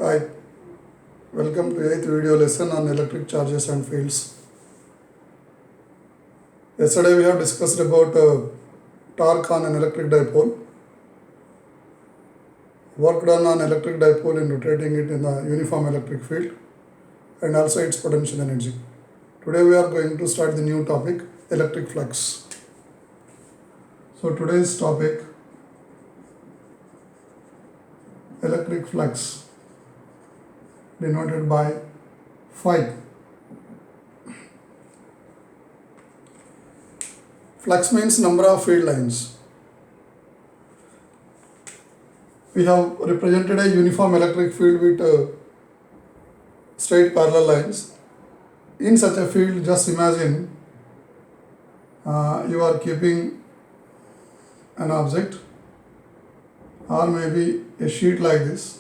Hi, welcome to 8th video lesson on electric charges and fields. Yesterday we have discussed about torque on an electric dipole, work done on electric dipole in rotating it in the uniform electric field, and also its potential energy. Today we are going to start the new topic, electric flux. So today's topic, electric flux, denoted by phi. Flux means number of field lines. We have represented a uniform electric field with straight parallel lines. In such a field, just imagine you are keeping an object or maybe a sheet like this,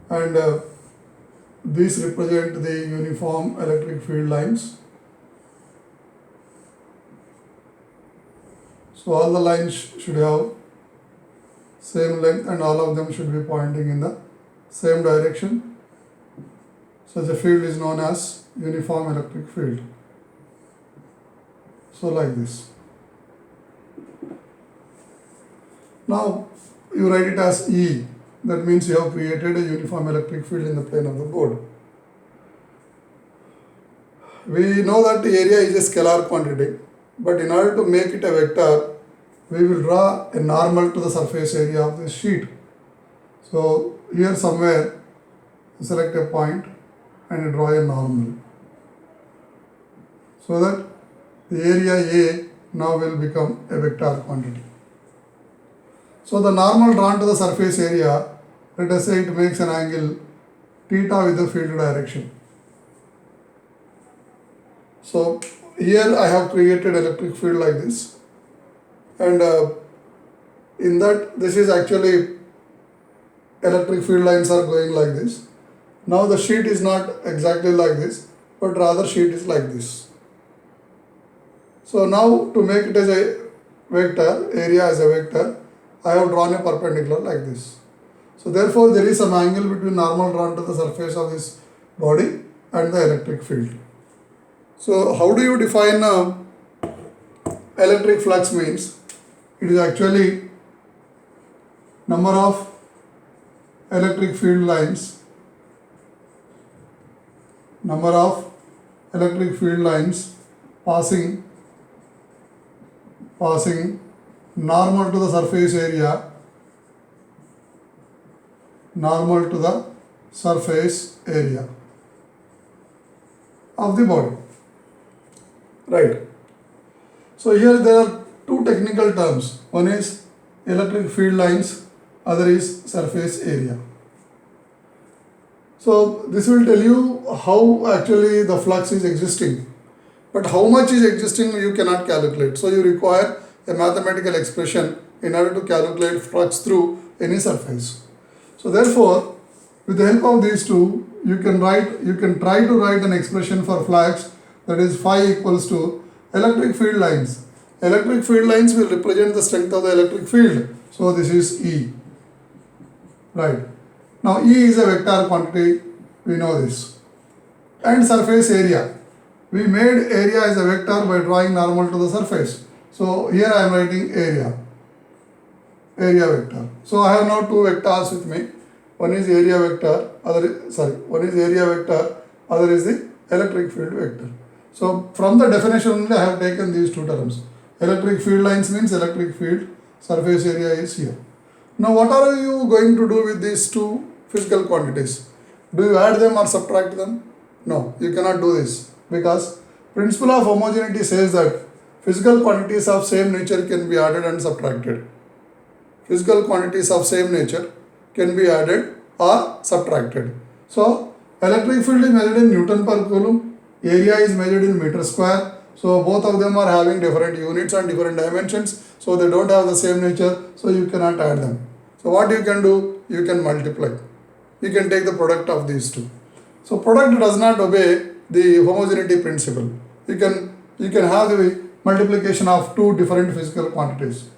and these represent the uniform electric field lines. So all the lines should have same length and all of them should be pointing in the same direction. Such a field is known as uniform electric field. So like this. Now you write it as E. That means you have created a uniform electric field in the plane of the board. We know that the area is a scalar quantity, but in order to make it a vector, we will draw a normal to the surface area of the sheet. So here somewhere, select a point and draw a normal, so that the area A now will become a vector quantity. So the normal drawn to the surface area, let us say it makes an angle theta with the field direction. So here I have created electric field like this, and in that this is actually electric field lines are going like this. Now the sheet is not exactly like this, but rather sheet is like this. So now to make it as a vector, area as a vector, I have drawn a perpendicular like this. So therefore there is some angle between normal drawn to the surface of this body and the electric field. So how do you define electric flux means? It is actually number of electric field lines, passing normal to the surface area, of the body. Right. So here there are two technical terms. One is electric field lines, other is surface area. So this will tell you how actually the flux is existing. But how much is existing you cannot calculate. So you require a mathematical expression in order to calculate flux through any surface. So therefore, with the help of these two, you can try to write an expression for flux, that is phi equals to electric field lines. Electric field lines will represent the strength of the electric field. So this is E. Right. Now E is a vector quantity, we know this. And surface area. We made area as a vector by drawing normal to the surface. So here I am writing area vector. So I have now two vectors with me. One is area vector, other is the electric field vector. So from the definition only I have taken these two terms. Electric field lines means electric field, surface area is here. Now what are you going to do with these two physical quantities? Do you add them or subtract them? No, you cannot do this, because principle of homogeneity says that physical quantities of same nature can be added and subtracted. Physical quantities of same nature can be added or subtracted. So electric field is measured in Newton per coulomb, area is measured in meter square. So both of them are having different units and different dimensions. So they don't have the same nature, so you cannot add them. So what you can do? You can multiply. You can take the product of these two. So product does not obey the homogeneity principle. You can have the multiplication of two different physical quantities.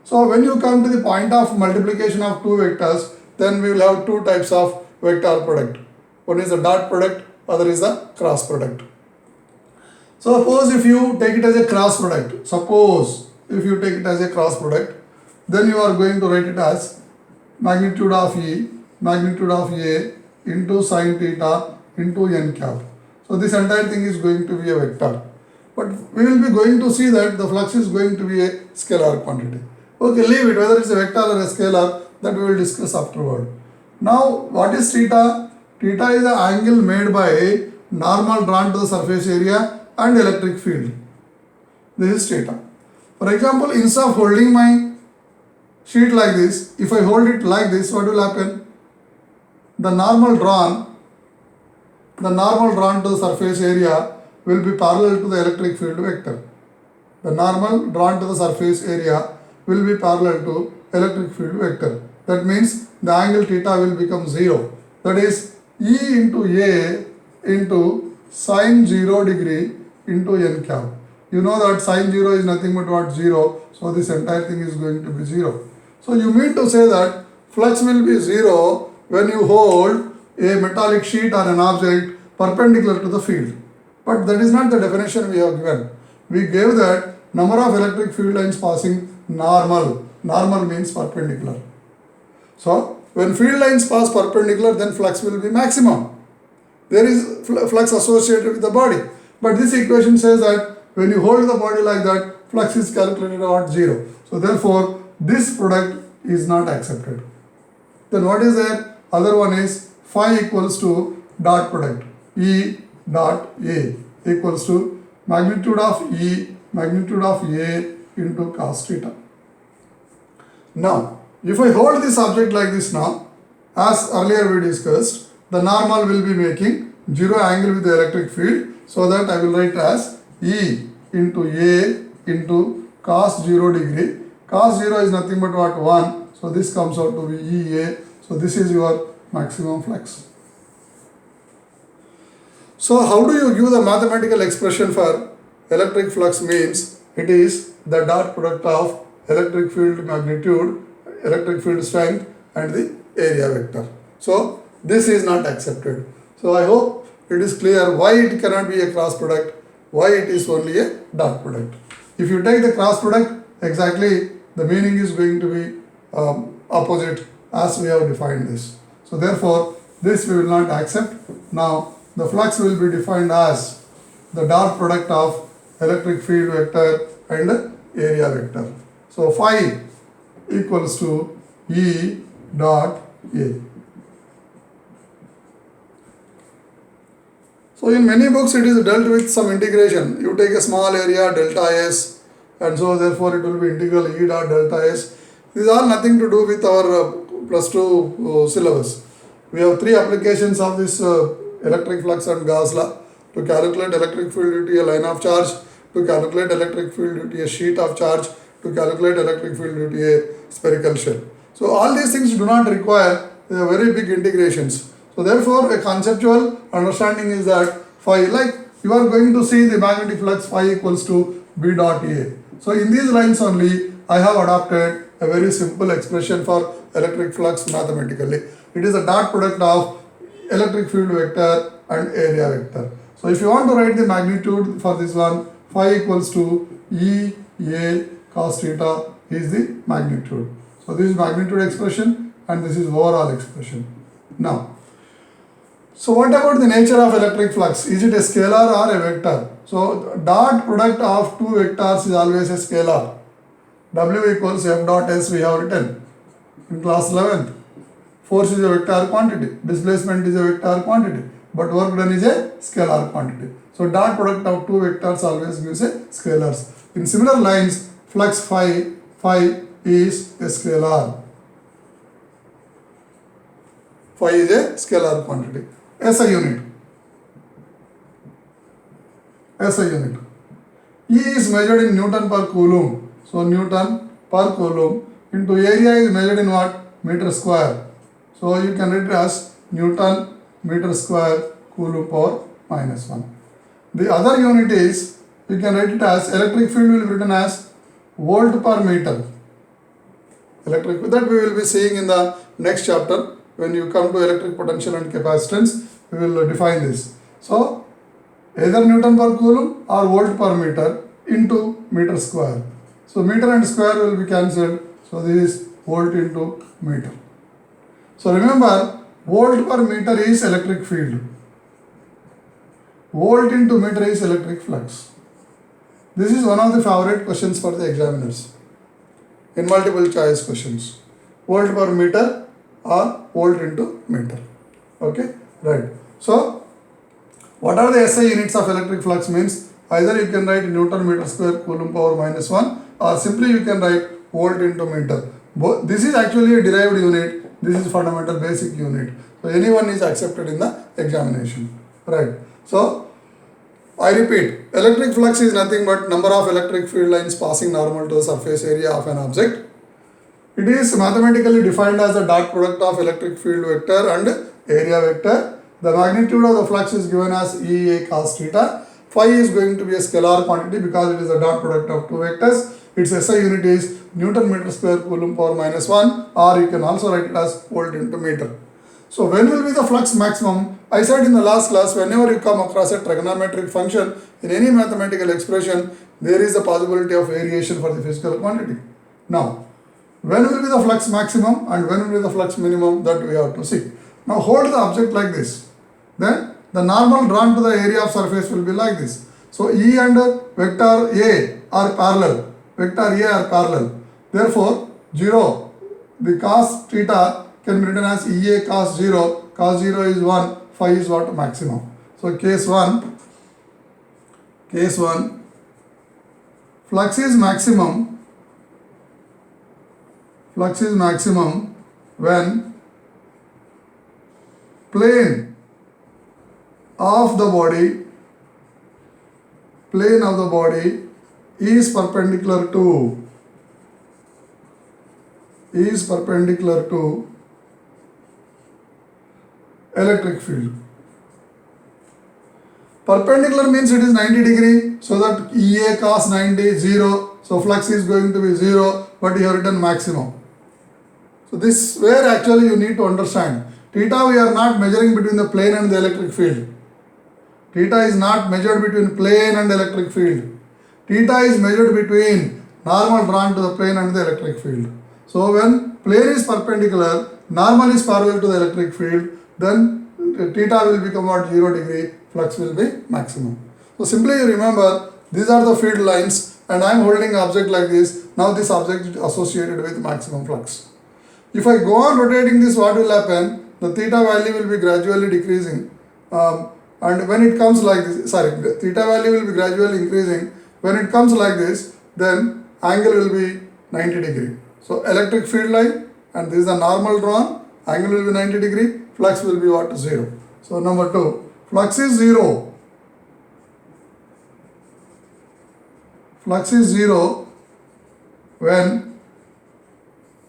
So when you come to the point of multiplication of two vectors, then we will have two types of vector product. One is the dot product, other is the cross product. So suppose if you take it as a cross product, then you are going to write it as magnitude of E, magnitude of A into sine theta into n cap. So this entire thing is going to be a vector. But we will be going to see that the flux is going to be a scalar quantity. Okay, leave it, whether it's a vector or a scalar, that we will discuss afterward. Now, what is theta? Theta is the angle made by normal drawn to the surface area and electric field. This is theta. For example, instead of holding my sheet like this, if I hold it like this, what will happen? The normal drawn to the surface area will be parallel to the electric field vector. The normal drawn to the surface area will be parallel to electric field vector. That means the angle theta will become 0. That is E into A into sine 0 degree into n cap. You know that sine 0 is nothing but what? 0. So this entire thing is going to be 0. So you mean to say that flux will be 0 when you hold a metallic sheet or an object perpendicular to the field. But that is not the definition we have given. We gave that number of electric field lines passing normal. Normal means perpendicular. So when field lines pass perpendicular, then flux will be maximum. There is flux associated with the body. But this equation says that when you hold the body like that, flux is calculated at 0. So therefore, this product is not accepted. Then what is there? Other one is phi equals to dot product. E dot A equals to magnitude of E, magnitude of A into cos theta. Now, if I hold this object like this now, as earlier we discussed, the normal will be making 0 angle with the electric field, so that I will write as E into A into cos 0 degree. Cos 0 is nothing but what? 1. So this comes out to be EA. So this is your maximum flux. So how do you give the mathematical expression for electric flux? Means it is the dot product of electric field magnitude, electric field strength and the area vector. So this is not accepted. So I hope it is clear why it cannot be a cross product, why it is only a dot product. If you take the cross product, exactly the meaning is going to be opposite as we have defined this. So therefore, this we will not accept. Now the flux will be defined as the dot product of electric field vector and area vector. So phi equals to E dot A. So in many books it is dealt with some integration. You take a small area delta S and so therefore it will be integral E dot delta S. These are nothing to do with our plus 2 syllabus. We have 3 applications of this electric flux and Gauss law: to calculate electric field due to a line of charge, to calculate electric field due to a sheet of charge, to calculate electric field due to a spherical shell. So all these things do not require very big integrations. So therefore a conceptual understanding is that phi, like you are going to see the magnetic flux phi equals to B dot A. So in these lines only I have adopted a very simple expression for electric flux mathematically. It is a dot product of electric field vector and area vector. So if you want to write the magnitude for this one, phi equals to E A cos theta is the magnitude. So this is magnitude expression and this is overall expression. Now, so what about the nature of electric flux? Is it a scalar or a vector? So dot product of two vectors is always a scalar. W equals F dot S we have written in class 11th. Force is a vector quantity, displacement is a vector quantity, but work done is a scalar quantity. So dot product of two vectors always gives a scalars. In similar lines, flux phi is a scalar. Phi is a scalar quantity. SI unit. SI unit. E is measured in Newton per coulomb. So Newton per coulomb into area is measured in what? Meter square. So you can write it as Newton meter square coulomb power minus 1. The other unit is, you can write it as electric field will be written as volt per meter. Electric, that we will be seeing in the next chapter. When you come to electric potential and capacitance, we will define this. So either Newton per Coulomb or volt per meter into meter square. So meter and square will be cancelled. So this is volt into meter. So remember, volt per meter is electric field. Volt into meter is electric flux. This is one of the favorite questions for the examiners in multiple choice questions. Volt per meter or volt into meter. Okay, right. So what are the SI units of electric flux means? Either you can write Newton meter square Coulomb power minus 1, or simply you can write volt into meter. This is actually a derived unit. This is fundamental basic unit. So anyone is accepted in the examination. Right. So I repeat, electric flux is nothing but number of electric field lines passing normal to the surface area of an object. It is mathematically defined as the dot product of electric field vector and area vector. The magnitude of the flux is given as EA cos theta. Phi is going to be a scalar quantity because it is a dot product of two vectors. Its SI unit is Newton meter square Coulomb power minus 1, or you can also write it as volt into meter. So when will be the flux maximum? I said in the last class, whenever you come across a trigonometric function in any mathematical expression, there is a possibility of variation for the physical quantity. Now, when will be the flux maximum and when will be the flux minimum, that we have to see. Now hold the object like this. Then the normal drawn to the area of surface will be like this. So E and vector A are parallel. Vector A are parallel. Therefore, 0, the cos theta can be written as EA cos 0. Cos 0 is 1. Phi is what? Maximum. So case 1, flux is maximum when plane of the body is perpendicular to electric field. Perpendicular means it is 90 degree, so that EA cos 90 0, so flux is going to be 0, but you have written maximum. So this where actually you need to understand. Theta we are not measuring between the plane and the electric field. Theta is not measured between plane and electric field. Theta is measured between normal drawn to the plane and the electric field. So when plane is perpendicular, normal is parallel to the electric field, then theta will become what? 0 degree, flux will be maximum. So simply you remember, these are the field lines and I am holding an object like this. Now this object is associated with maximum flux. If I go on rotating this, what will happen? The theta value will be gradually decreasing. And when it comes like this, the theta value will be gradually increasing. When it comes like this, then angle will be 90 degree. So electric field line, and this is the normal drawn, angle will be 90 degree, flux will be what? 0. So number 2, flux is 0. Flux is 0 when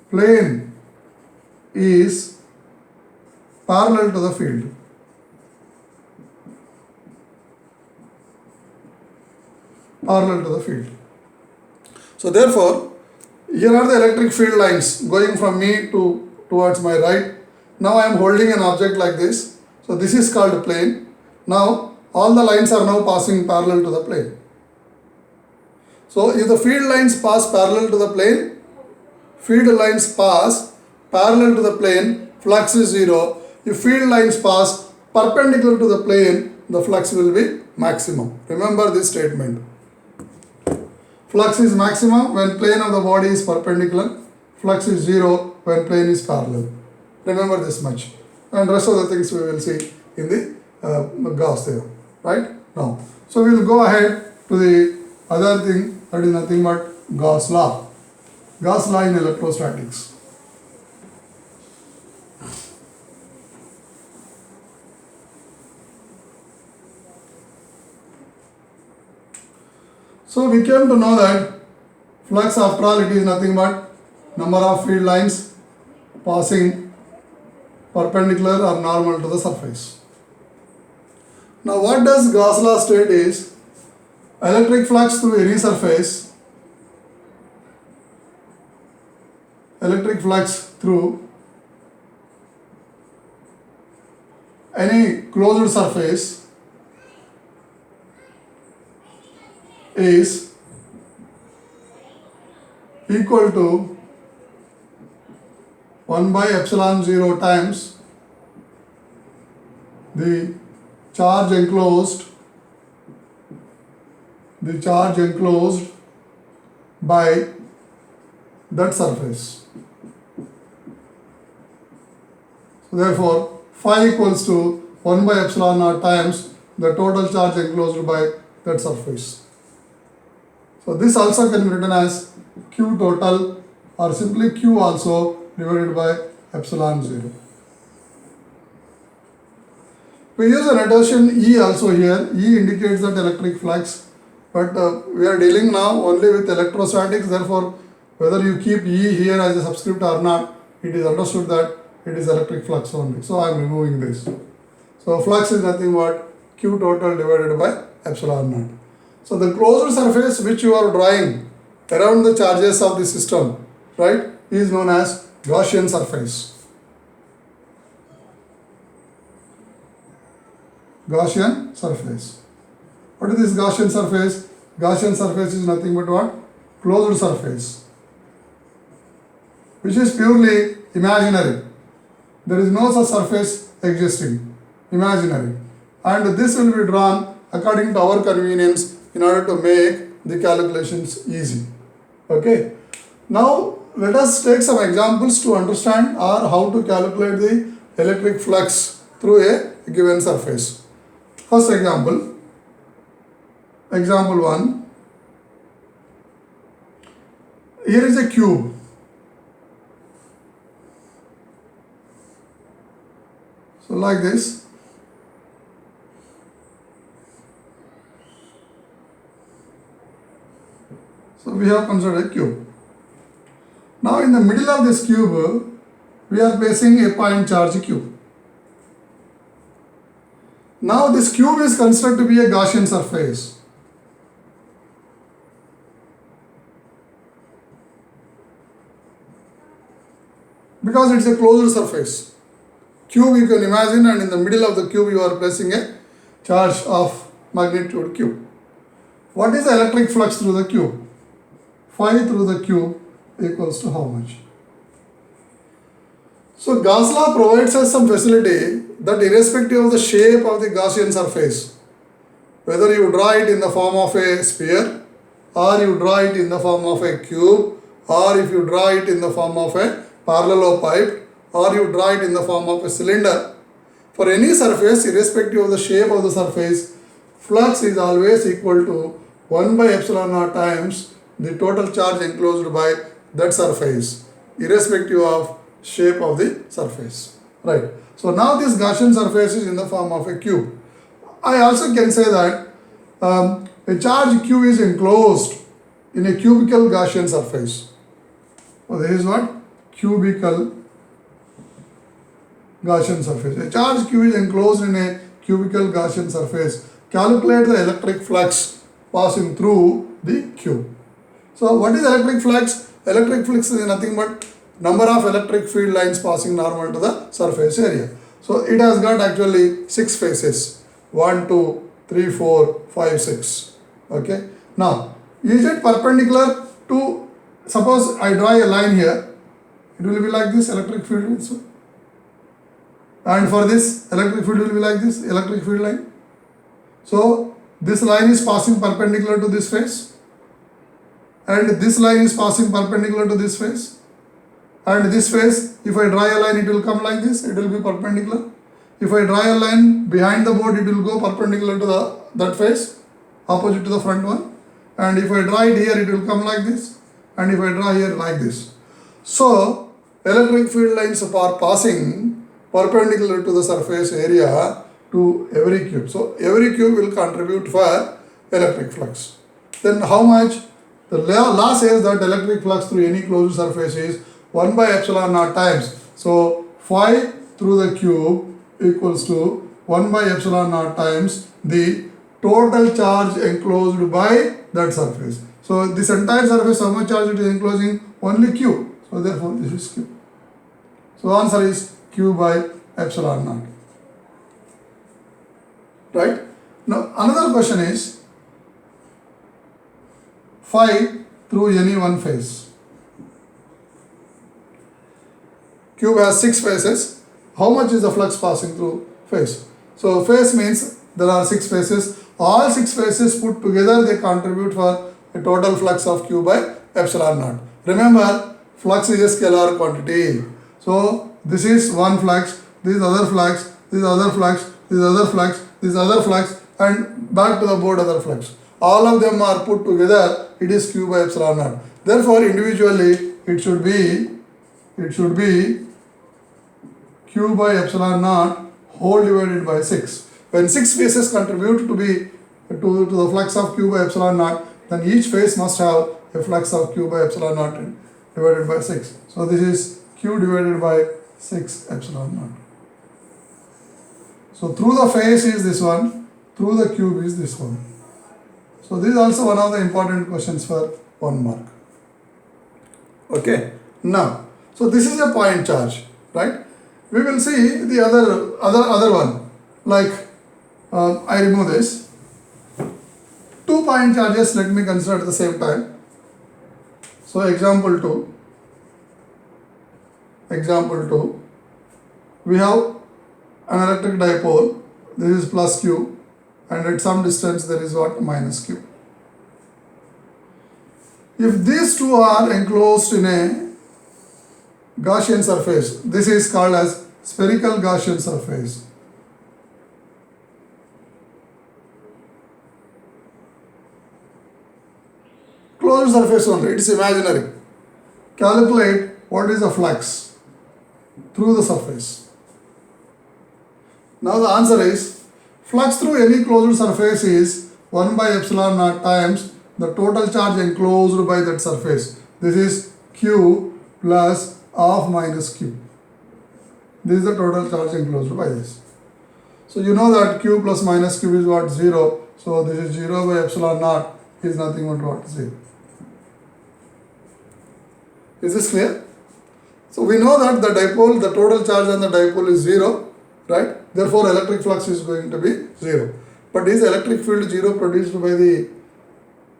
plane is parallel to the field. Parallel to the field. So therefore, here are the electric field lines going from me towards my right. Now I am holding an object like this. So this is called plane. Now all the lines are now passing parallel to the plane. So if the field lines pass parallel to the plane, flux is 0. If field lines pass perpendicular to the plane, the flux will be maximum. Remember this statement. Flux is maximum when plane of the body is perpendicular. Flux is 0 when plane is parallel. Remember this much. And rest of the things we will see in the Gauss theorem. Right? Now, so we will go ahead to the other thing, that is nothing but Gauss law. Gauss law in electrostatics. So we came to know that flux, after all, it is nothing but number of field lines passing perpendicular or normal to the surface. Now what does Gauss law state is, electric flux through any surface electric flux through any closed surface is equal to 1 by epsilon 0 times the charge enclosed by that surface. So therefore, phi equals to 1 by epsilon naught times the total charge enclosed by that surface. So this also can be written as Q total or simply Q also divided by epsilon 0. We use a notation E also here. E indicates that electric flux, but we are dealing now only with electrostatics. Therefore, whether you keep E here as a subscript or not, it is understood that it is electric flux only. So I am removing this. So flux is nothing but Q total divided by epsilon naught. So the closed surface which you are drawing around the charges of the system, right, is known as Gaussian surface. Gaussian surface. What is this Gaussian surface? Gaussian surface is nothing but what? Closed surface, which is purely imaginary. There is no such surface existing, imaginary. And this will be drawn according to our convenience in order to make the calculations easy. Okay. Now let us take some examples to understand or how to calculate the electric flux through a given surface. First example, example 1. Here is a cube. So like this. So we have considered a cube. Now in the middle of this cube, we are placing a point charge Q. Now this cube is considered to be a Gaussian surface. Because it's a closed surface. Cube you can imagine, and in the middle of the cube you are placing a charge of magnitude Q. What is the electric flux through the cube? Phi through the cube equals to how much? So Gauss law provides us some facility that irrespective of the shape of the Gaussian surface, whether you draw it in the form of a sphere, or you draw it in the form of a cube, or if you draw it in the form of a parallelopipe, or you draw it in the form of a cylinder, for any surface, irrespective of the shape of the surface, flux is always equal to 1 by epsilon naught times the total charge enclosed by that surface, irrespective of shape of the surface. Right. So now this Gaussian surface is in the form of a cube. I also can say that a charge Q is enclosed in a cubical Gaussian surface. So this is what? Cubical Gaussian surface. A charge Q is enclosed in a cubical Gaussian surface. Calculate the electric flux passing through the cube. So what is electric flux? Electric flux is nothing but number of electric field lines passing normal to the surface area. So it has got actually 6 faces. 1, 2, 3, 4, 5, 6. Okay. Now, is it perpendicular to, suppose I draw a line here, it will be like this electric field also. And for this, electric field will be like this electric field line. So this line is passing perpendicular to this face, and this line is passing perpendicular to this face. And this face, if I draw a line, it will come like this, it will be perpendicular. If I draw a line behind the board, it will go perpendicular to that face, opposite to the front one. And if I draw it here, it will come like this. And if I draw here, like this. So, electric field lines are passing perpendicular to the surface area to every cube. So, every cube will contribute for electric flux. Then how much? The law says that electric flux through any closed surface is 1 by epsilon naught times. So, phi through the cube equals to 1 by epsilon naught times the total charge enclosed by that surface. So, this entire surface, how much charge it is enclosing? Only Q. So therefore this is Q. So answer is Q by epsilon naught. Right? Now another question is phi through any one phase. Cube has 6 phases. How much is the flux passing through phase? So phase means there are 6 phases. All 6 phases put together they contribute for a total flux of Q by epsilon naught. Remember, flux is a scalar quantity. So this is one flux, this is other flux, this is other flux, this is other flux, this is other flux, and back to the board other flux. All of them are put together, it is Q by epsilon naught. Therefore individually it should be Q by epsilon naught whole divided by 6. When 6 phases contribute to the flux of Q by epsilon naught, then each phase must have a flux of Q by epsilon naught divided by 6. So this is Q divided by 6 epsilon naught. So through the phase is this one, through the cube is this one. So this is also one of the important questions for 1 mark. Okay. Now, so this is a point charge, right? We will see the other one. Like I remove this. 2 point charges, let me consider at the same time. So example 2. We have an electric dipole. This is plus Q, and at some distance there is what? Minus Q. If these two are enclosed in a Gaussian surface, this is called as spherical Gaussian surface. Closed surface only, it is imaginary. Calculate what is the flux through the surface. Now the answer is, flux through any closed surface is 1 by epsilon naught times the total charge enclosed by that surface. This is Q plus half minus Q. This is the total charge enclosed by this. So you know that Q plus minus Q is what? 0. So this is 0 by epsilon naught is nothing but what? 0. Is this clear? So we know that the total charge on the dipole is 0, right? Therefore electric flux is going to be 0. But is electric field 0 produced by the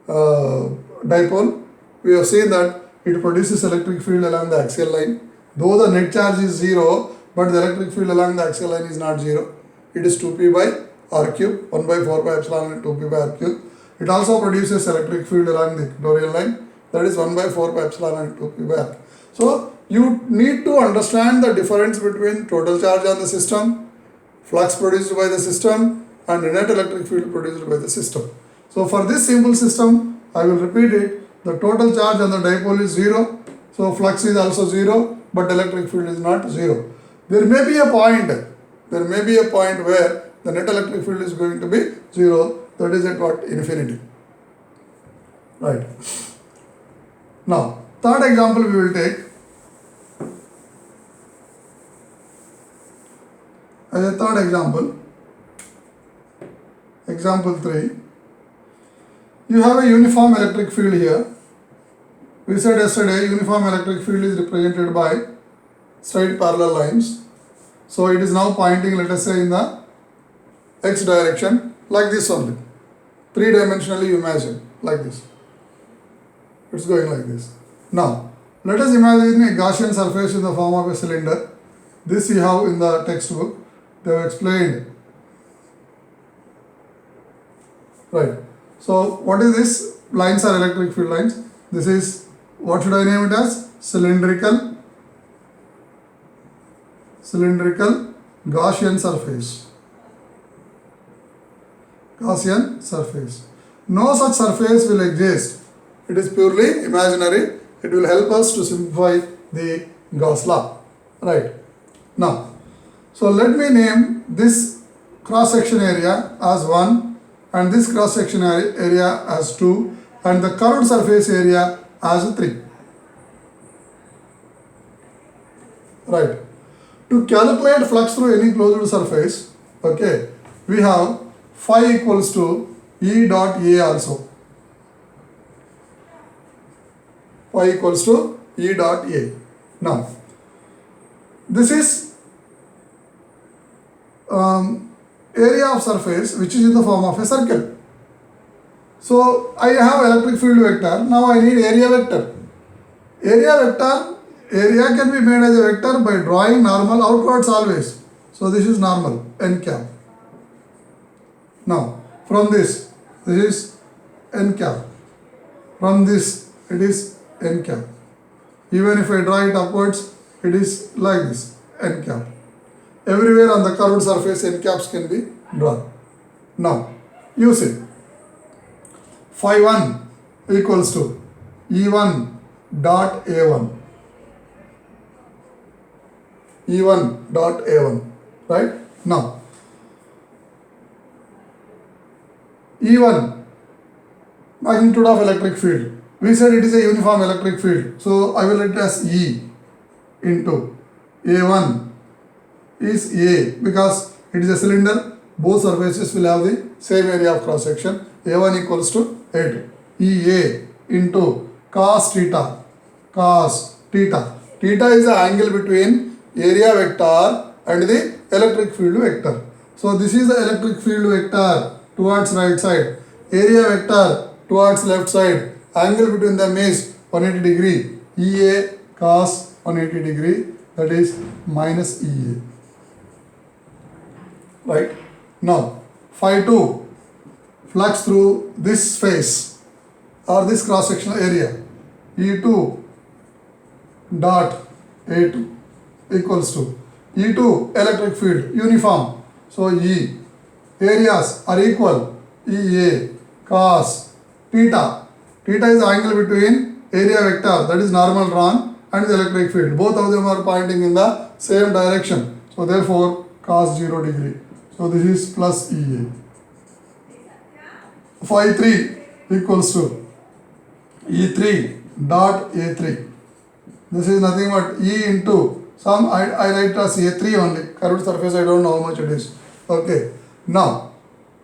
dipole? We have seen that it produces electric field along the axial line. Though the net charge is 0, but the electric field along the axial line is not 0. It is 2p by r cube, 1 by 4 by epsilon and 2p by r cube. It also produces electric field along the equatorial line. That is 1 by 4 by epsilon and 2p by r. So you need to understand the difference between total charge on the system, flux produced by the system, and net electric field produced by the system. So for this simple system, I will repeat it. The total charge on the dipole is 0. So flux is also 0, but electric field is not 0. There may be a point where the net electric field is going to be 0. That is at what? Infinity. Right. Now, third example we will take. As a third example, example 3, you have a uniform electric field here. We said yesterday uniform electric field is represented by straight parallel lines. So it is now pointing, let us say, in the x direction, like this only. 3-dimensionally you imagine, like this. It's going like this. Now, let us imagine a Gaussian surface in the form of a cylinder. This you have in the textbook. They have explained. Right. So, what is this? Lines are electric field lines. This is, what should I name it as? Cylindrical Gaussian surface. Gaussian surface. No such surface will exist. It is purely imaginary. It will help us to simplify the Gauss law. Right. Now, so let me name this cross-section area as 1 and this cross-section area as 2 and the curved surface area as 3. Right. To calculate flux through any closed surface, okay, we have phi equals to E dot A also. Phi equals to E dot A. Now, this is area of surface which is in the form of a circle. So I have electric field vector. Now I need area vector. Area can be made as a vector by drawing normal outwards always. So this is normal, n cap. Now from this is n cap. From this it is n cap. Even if I draw it upwards, it is like this, n cap. Everywhere on the curved surface, n caps can be drawn. Now, you see, phi 1 equals to E1 dot A1. E1 dot A1, right? Now, E1, magnitude of electric field. We said it is a uniform electric field. So, I will write it as E into A1 is A because it is a cylinder. Both surfaces will have the same area of cross section. A1 equals to A2. EA into cos theta. Cos theta. Theta is the angle between area vector and the electric field vector. So this is the electric field vector towards right side. Area vector towards left side. Angle between them is 180 degree. EA cos 180 degree, that is minus EA. Right? Now, phi 2 flux through this face or this cross sectional area, E2 dot A2 equals to E2 electric field uniform. So E areas are equal. EA cos theta. Theta is the angle between area vector, that is normal drawn, and the electric field. Both of them are pointing in the same direction. So therefore cos 0 degree. So this is plus EA. Phi 3 equals to E3 dot A3. This is nothing but E into some, I write as A3 only. Curved surface, I don't know how much it is. Okay. Now,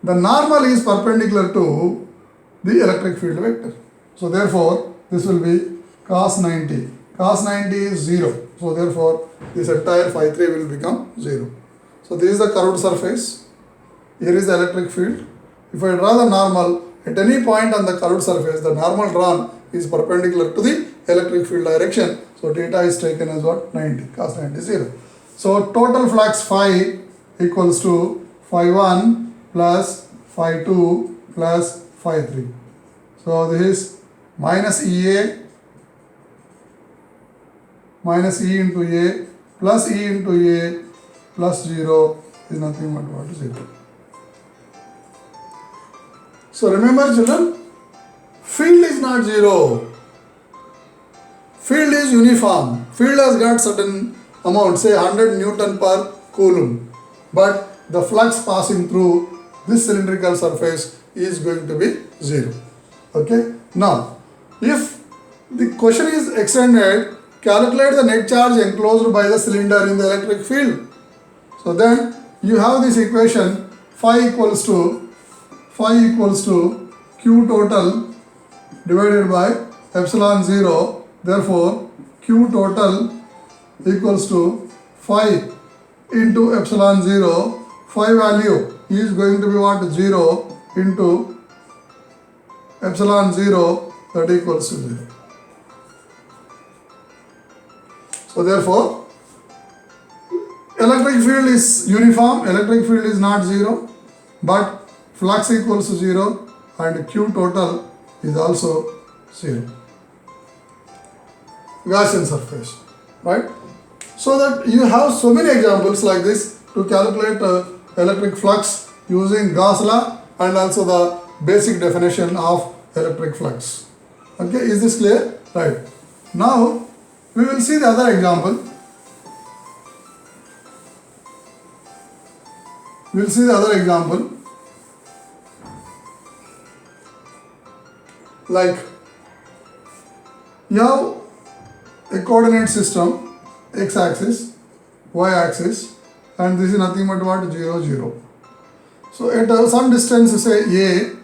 the normal is perpendicular to the electric field vector. So therefore, this will be cos 90. Cos 90 is 0. So therefore, this entire phi 3 will become 0. So this is the curved surface. Here is the electric field. If I draw the normal, at any point on the curved surface, the normal drawn is perpendicular to the electric field direction. So theta is taken as what? 90. Cos 90 is 0. So total flux phi equals to phi 1 plus phi 2 plus phi 3. So this is minus EA minus E into A plus E into A plus 0 is nothing but what? 0. So remember children, field is not 0. Field is uniform. Field has got certain amount, say 100 Newton per Coulomb. But the flux passing through this cylindrical surface is going to be 0. Okay. Now, if the question is extended, calculate the net charge enclosed by the cylinder in the electric field. So then you have this equation phi equals to Q total divided by epsilon 0. Therefore, Q total equals to phi into epsilon 0. Phi value is going to be what? 0 into epsilon 0, that equals to 0. So therefore, electric field is uniform, electric field is not 0, but flux equals to 0 and Q total is also 0. Gaussian surface, right? So that you have so many examples like this to calculate electric flux using Gauss law and also the basic definition of electric flux. Okay, is this clear? Right. Now, we will see the other example. We will see the other example. Like, you have a coordinate system, x-axis, y-axis, and this is nothing but what? 0, 0. So at some distance, say A,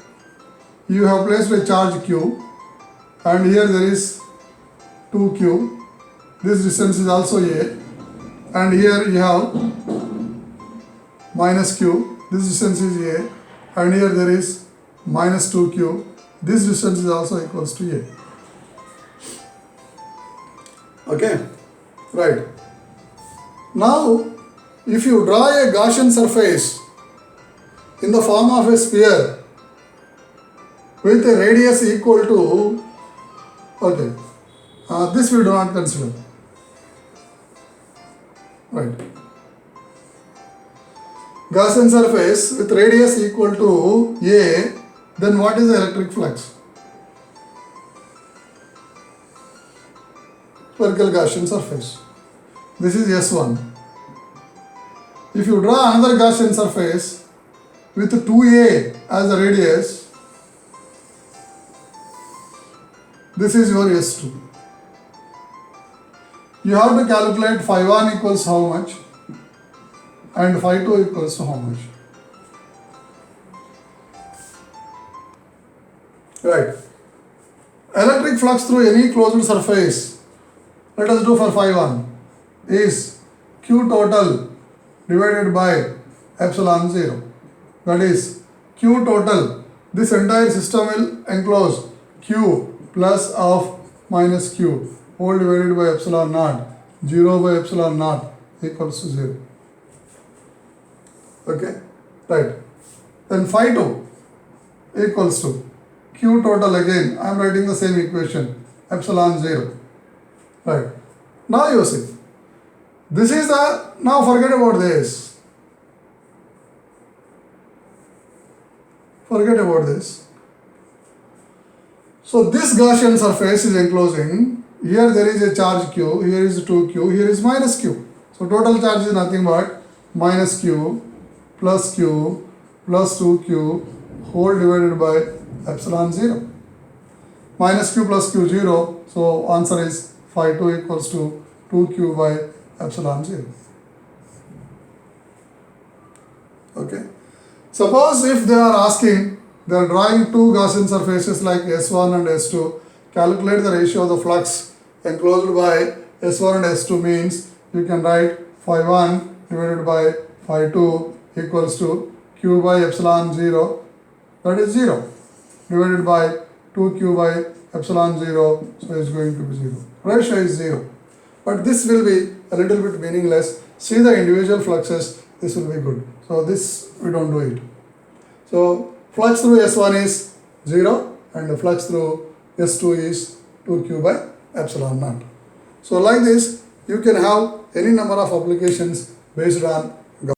you have placed a charge Q, and here there is 2Q. this distance is also A, and here you have minus Q, this distance is A, and here there is minus 2Q, this distance is also equals to A. Okay, right. Now, if you draw a Gaussian surface in the form of a sphere with a radius equal to, okay, this we do not consider, right. Gaussian surface with radius equal to A, then what is the electric flux? Spherical Gaussian surface. This is S1. If you draw another Gaussian surface with 2A as a radius, this is your S2. You have to calculate phi 1 equals how much and phi 2 equals to how much. Right. Electric flux through any closed surface, let us do for phi 1, is Q total divided by epsilon 0. That is Q total. This entire system will enclose Q plus of minus Q whole divided by epsilon naught, 0 by epsilon naught equals to 0. Okay, right. Then phi 2 equals to Q total again. I am writing the same equation, epsilon 0. Right. Now you see, this is the, now forget about this. Forget about this. So this Gaussian surface is enclosing, here there is a charge Q, here is 2Q, here is minus Q. So total charge is nothing but minus Q plus 2Q whole divided by epsilon 0. Minus Q plus Q 0, so answer is phi 2 equals to 2Q by epsilon 0. Okay. Suppose if they are asking, they are drawing two Gaussian surfaces like S1 and S2, calculate the ratio of the flux enclosed by S1 and S2 means you can write phi 1 divided by phi 2 equals to Q by epsilon 0, that is 0, divided by 2Q by epsilon 0, so it's going to be 0. Ratio is 0. But this will be a little bit meaningless. See the individual fluxes, this will be good. So this we don't do it. So flux through S1 is 0 and the flux through S2 is 2Q by epsilon naught. So like this, you can have any number of applications based on